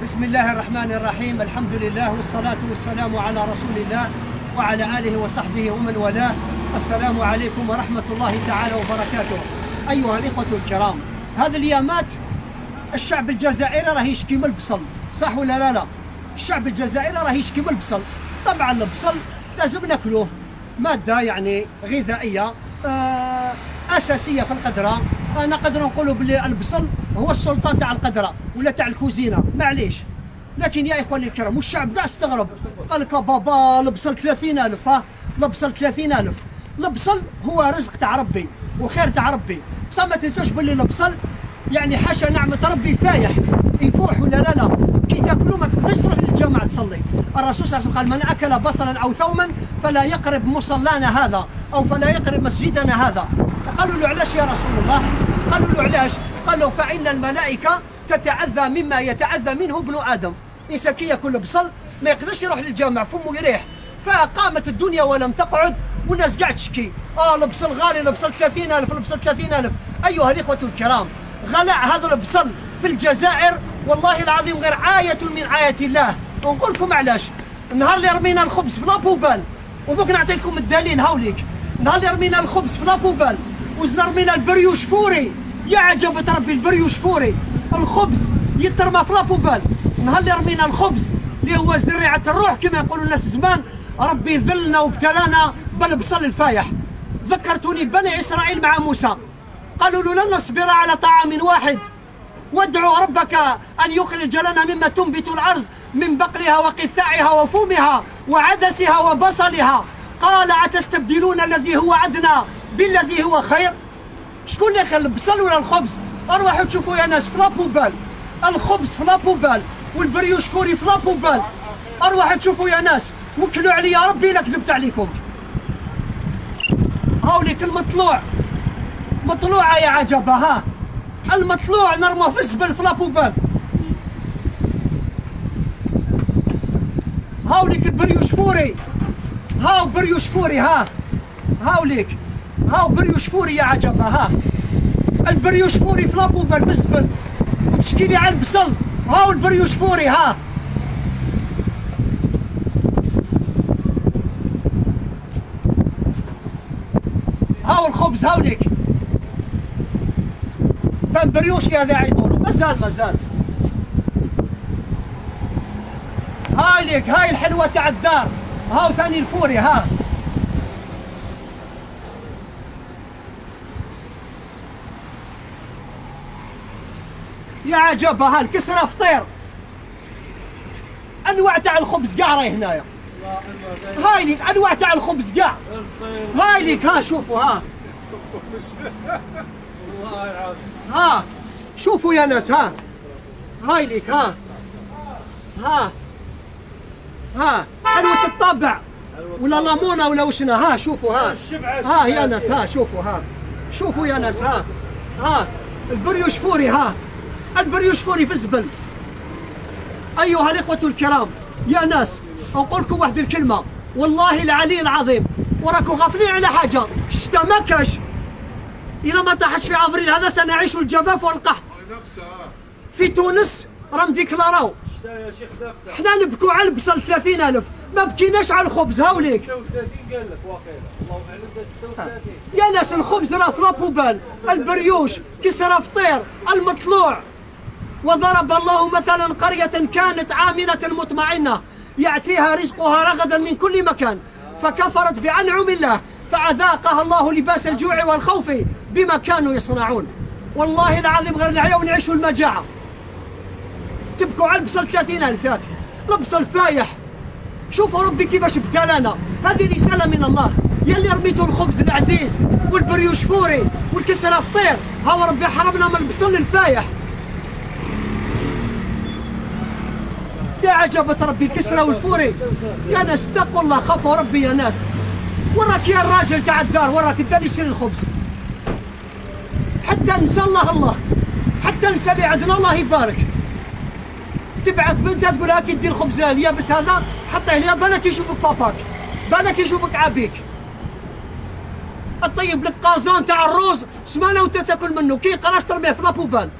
بسم الله الرحمن الرحيم. الحمد لله والصلاة والسلام على رسول الله وعلى آله وصحبه ومن والاه. السلام عليكم ورحمة الله تعالى وبركاته. أيها الإخوة الكرام، هذه الأيامات الشعب الجزائري راه يشكي من البصل، صح ولا لا؟ الشعب الجزائري راه يشكي من البصل. طبعا البصل لازم ناكلوه، مادة يعني غذائية أساسية في القدرة. نقدر نقولوا بلي البصل هو السلطان تاع القدرة ولا تاع الكوزينة، معليش. لكن يا إخواني الكرام، والشعب كاع استغرب، قال لك بابا البصل 30,000، البصل 30,000. البصل هو رزق تاع ربي وخير تاع ربي، بصح ما تنساش بلي البصل يعني حاشا نعمة ربي فايح يفوح ولا لا. كي تاكلوا ما تقدرش تروح للجامع تصلي. الرسول صلى الله عليه وسلم قال: من اكل بصلا او ثوما فلا يقرب مصلانا هذا او فلا يقرب مسجدنا هذا. قالوا له: علاش يا رسول الله؟ قالوا له: علاش؟ قال له: فان الملائكه تتاذى مما يتاذى منه ابن ادم. الانسان كي ياكل بصل ما يقدرش يروح للجامع، فمه يريح. فقامت الدنيا ولم تقعد، والناس قاعد تشكي: البصل غالي، البصل 30,000، البصل 30,000. ايها الاخوه الكرام، غلاء هذا البصل في الجزائر والله العظيم غير آية من آيات الله. ونقول لكم علاش. النهار اللي رمينا الخبز في لابوبال، ودوك نعطي لكم الدليل هاوليك. النهار اللي رمينا الخبز في لابوبال وزنا رمينا البريوش فوري، يا عجبة ربي البريوش فوري، الخبز يترمى في لابوبال. النهار اللي رمينا الخبز اللي هو زريعة الروح كما يقولوا الناس زمان، ربي ذلنا وابتلانا بالبصل الفايح. ذكرتوني بني إسرائيل مع موسى، قالوا له: لن نصبر على طعام واحد، وادعوا ربك أن يخرج لنا مما تنبت الأرض من بقلها وقثائها وفومها وعدسها وبصلها. قال: أتستبدلون الذي هو أدنى بالذي هو خير؟ شكون اللي خير، البصل ولا الخبز؟ أروحوا تشوفوا يا ناس في لابوبال، الخبز في لابوبال والبريوش فوري في لابوبال. أروحوا تشوفوا يا ناس، وكلوا علي يا ربي لا كذبت عليكم. هاوليك المطلوع، مطلوعة يا عجبة، ها المطلوع نرموه في الزبل في لابوبال. هاوليك البريوش فوري، هاو بريوش فوري، هاوليك هاو بريوش فوري يا عجبة، البريوش فوري في لابوبال في الزبل. وتشكي لي على البصل، هاو البريوش فوري، هاو الخبز، هاوليك بان بريوشي هذا يقولوا مازال. هاي ليك، هاي الحلوة تاع الدار، هاو ثاني الفوري، يا عجبة، ها الكسرة فطير. انواع تاع الخبز كاع راهي هنايا. هاي ليك انواع تاع الخبز كاع، هاي ليك، شوفوا، شوفوا يا ناس، هاي ليك، حلوة الطابع ولا لامونة ولا وشنا، شوفوا، يا ناس، شوفوا يا ناس، البريوش فوري، البريوش فوري في الزبل. أيها الإخوة الكرام يا ناس، نقول لكم واحد الكلمة، والله العلي العظيم وراكم غافلين على حاجة. الشتا ما كاش، إذا ما طاحتش في أفريل هذا سنعيش الجفاف والقحط. في تونس راهم ديكلاراو حنا نبكوا على البصل 30,000، ما بكيناش على الخبز. هاوليك 36 قال لك واقيلا، الله اعلم 36. يا ناس الخبز راه في لابوبال، البريوش كسرة فطير، المطلوع. وضرب الله مثلا قرية كانت آمنة مطمئنة يأتيها رزقها رغدا من كل مكان فكفرت بأنعم الله فأذاقها الله لباس الجوع والخوف بما كانوا يصنعون. والله العظيم غير اليوم نعيشوا المجاعة. تبكوا على البصل 30,000، ياك البصل فايح. شوفوا ربي كيفاش ابتلانا، هذه رسالة من الله. يا اللي رميتوا الخبز العزيز والبريوش فوري والكسرة فطير، هاو ربي حرمنا من البصل الفايح. يا عجبة ربي الكسرة والفوري. يا ناس اتقوا الله، خافوا ربي يا ناس. وراك يا الراجل تاع الدار، وراك انت اللي يشري الخبز، حتى نسى الله، حتى نسى اللي عندنا الله يبارك. تبعث بنتها تقول لها كي دير الخبز اليابس هذا حطيه ليا، بالك يشوفك باباك، بالك يشوفك عابيك. الطيب لك قازان تاع الروز سمانه وانت تاكل منه، كي يقراش ترميه في لابوبال.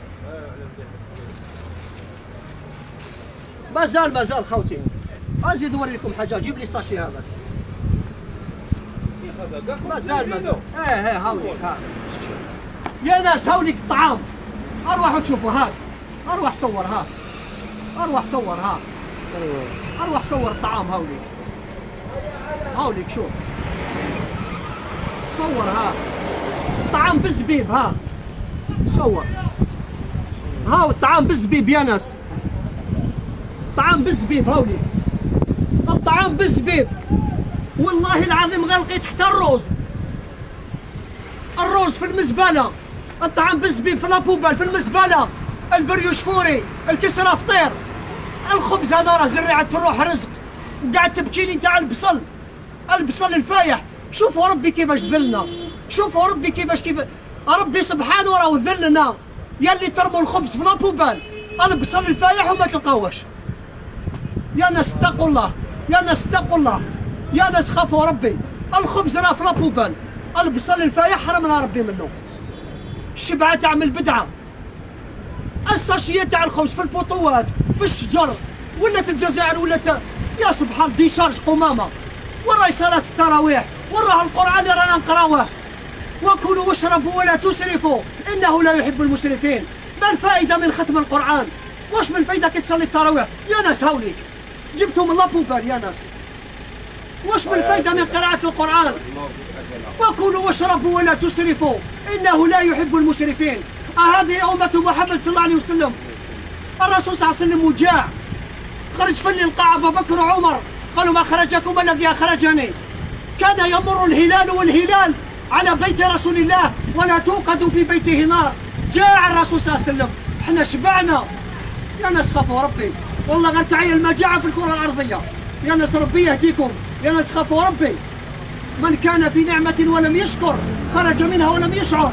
ما زال خوتي. ازيد اوريكم حاجه، جيب لي ساشي هذا. ما زال. ايه هاوليك ها. يا ناس هاوليك الطعام. اروحوا تشوفوا هاك. اروح صور ها. اروح صور الطعام هاوليك شوف. صور ها. طعام بالزبيب ها. صور. هاو الطعام بالزبيب يا ناس. طعام بالزبيب هاوليك. الطعام بالزبيب. والله العظيم غير لقيت حتى الروز في المزبله. الطعام بالزبيب في لابوبال في المزبله. البريوش فوري، الكسره فطير، الخبز هذا راه زريعه الروح رزق. وقاعد تبكي لي تاع البصل الفايح. شوفوا ربي كيفاش ذلنا، شوفوا ربي كيف ربي سبحانه راه ذلنا. يا اللي ترموا الخبز في لابوبال البصل الفايح وما تلقاوهش. يا ناس اتقوا الله، يا ناس خافوا ربي. الخبز راه في لابوبال، البصل الفايح حرمنا ربي منه. الشبعه تعمل بدعه. الساشيه تاع الخبز في البطوات في الشجر. ولات الجزائر يا سبحان ديشارج قمامه. وراي صلاه التراويح، وراه القران اللي رانا نقراوه. وكلوا واشربوا ولا تسرفوا انه لا يحب المسرفين. ما الفائده من ختم القران؟ واش من فايده كي تصلي التراويح؟ يا ناس هاوليك جبتوا من لابوبال يا ناس. واش من فايده من قراءه القران؟ وكلوا واشربوا ولا تسرفوا انه لا يحب المسرفين. هذه امه محمد صلى الله عليه وسلم. الرسول صلى الله عليه وسلم وجاع، خرج فني القاع ابو بكر وعمر، قالوا ما خرجكم الذي اخرجني. كان يمر الهلال على بيت رسول الله ولا توقد في بيته نار. جاع الرسول صلى الله عليه وسلم، احنا شبعنا. يا ناس خافوا ربي، والله غير تعين المجاعة في الكرة الأرضية. يا ناس ربي يهديكم، يا ناس خافوا ربي. من كان في نعمة ولم يشكر خرج منها ولم يشعر.